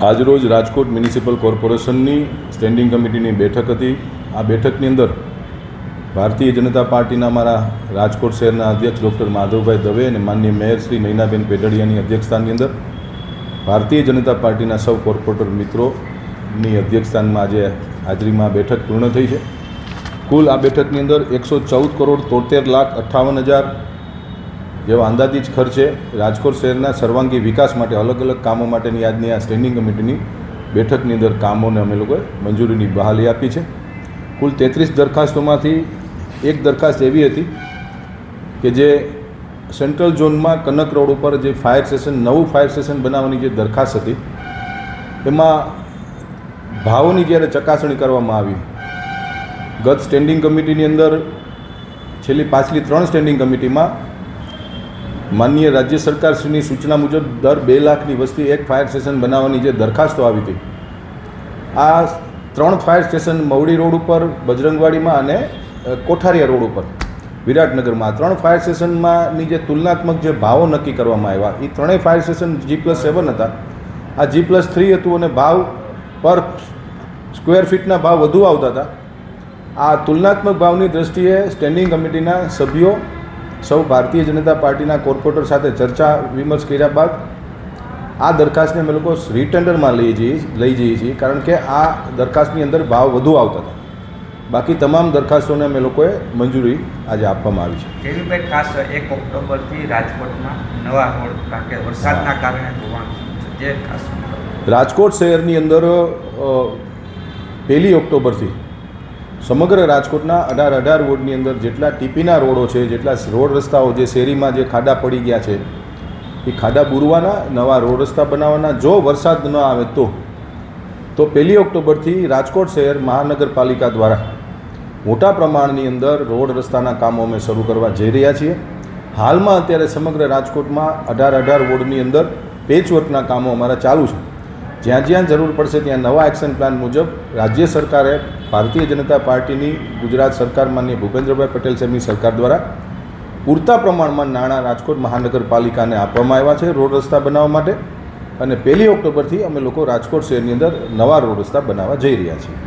આજરોજ રાજકોટ મ્યુનિસિપલ કોર્પોરેશનની સ્ટેન્ડિંગ કમિટીની બેઠક હતી। આ બેઠકની અંદર ભારતીય જનતા પાર્ટીના અમારા રાજકોટ શહેરના અધ્યક્ષ ડૉક્ટર માધવભાઈ દવે અને માનનીય મેયર શ્રી નૈનાબેન પેઢડિયાની અધ્યક્ષસ્થાનની અંદર ભારતીય જનતા પાર્ટીના સૌ કોર્પોરેટર મિત્રોની અધ્યક્ષસ્થાનમાં આજે હાજરીમાં બેઠક પૂર્ણ થઈ છે। કુલ આ બેઠકની અંદર 114,73,58,000 જેવા અંદાજિત ખર્ચે રાજકોટ શહેરના સર્વાંગી વિકાસ માટે અલગ અલગ કામો માટેની આજની આ સ્ટેન્ડિંગ કમિટીની બેઠકની અંદર કામોને અમે લોકોએ મંજૂરીની બહાલી આપી છે। કુલ 33 દરખાસ્તોમાંથી એક દરખાસ્ત એવી હતી કે જે સેન્ટ્રલ ઝોનમાં કનક રોડ ઉપર જે ફાયર સ્ટેશન નવું ફાયર સ્ટેશન બનાવવાની જે દરખાસ્ત હતી એમાં ભાવોની જ્યારે ચકાસણી કરવામાં આવી ગત સ્ટેન્ડિંગ કમિટીની અંદર પાછલી 3 સ્ટેન્ડિંગ કમિટીમાં માનનીય રાજ્ય સરકારશ્રીની સૂચના મુજબ દર 2 લાખની વસ્તી એક ફાયર સ્ટેશન બનાવવાની જે દરખાસ્તો આવી હતી આ 3 ફાયર સ્ટેશન મવડી રોડ ઉપર બજરંગવાડીમાં અને કોઠારિયા રોડ ઉપર વિરાટનગરમાં 3 ફાયર સ્ટેશનમાંની જે તુલનાત્મક જે ભાવો નક્કી કરવામાં આવ્યા એ ત્રણેય ફાયર સ્ટેશન G+7 હતા। આ G+3 હતું અને ભાવ પર સ્ક્વેર ફીટના ભાવ વધુ આવતા હતા। આ તુલનાત્મક ભાવની દ્રષ્ટિએ સ્ટેન્ડિંગ કમિટીના સભ્યો સૌ ભારતીય જનતા પાર્ટીના કોર્પોરેટર સાથે ચર્ચા વિમર્શ કર્યા બાદ આ દરખાસ્તને અમે લોકો રીટેન્ડરમાં લઈ જઈએ છીએ કારણ કે આ દરખાસ્તની અંદર ભાવ વધુ આવતા હતા। બાકી તમામ દરખાસ્તોને અમે લોકોએ મંજૂરી આજે આપવામાં આવી છે। કેવીભાઈ, ખાસ 1 ઓક્ટોબરથી રાજકોટમાં નવા રોડ કારણ કે વરસાદના કારણે ધોવાણ જે ખાસ રાજકોટ શહેરની અંદર 1 ઓક્ટોબરથી સમગ્ર રાજકોટના 18 વોર્ડની અંદર જેટલા ટીપીના રોડો છે, જેટલા રોડ રસ્તાઓ જે શેરીમાં જે ખાડા પડી ગયા છે એ ખાડા બૂરવાના, નવા રોડ રસ્તા બનાવવાના। જો વરસાદ ન આવે તો 1 ઓક્ટોબરથી રાજકોટ શહેર મહાનગરપાલિકા દ્વારા મોટા પ્રમાણની અંદર રોડ રસ્તાના કામો અમે શરૂ કરવા જઈ રહ્યા છીએ। હાલમાં અત્યારે સમગ્ર રાજકોટમાં 18 વોર્ડની અંદર પેચવર્કના કામો અમારા ચાલુ છે। જ્યાં જ્યાં જરૂર પડશે ત્યાં નવા એક્શન પ્લાન મુજબ રાજ્ય સરકારે ભારતીય જનતા પાર્ટીની ગુજરાત સરકાર માનનીય ભૂપેન્દ્રભાઈ પટેલ સાહેબની સરકાર દ્વારા પૂરતા પ્રમાણમાં નાણાં રાજકોટ મહાનગરપાલિકાને આપવામાં આવ્યા છે રોડ રસ્તા બનાવવા માટે અને 1 ઓક્ટોબરથી અમે લોકો રાજકોટ શહેરની અંદર નવા રોડ રસ્તા બનાવવા જઈ રહ્યા છીએ।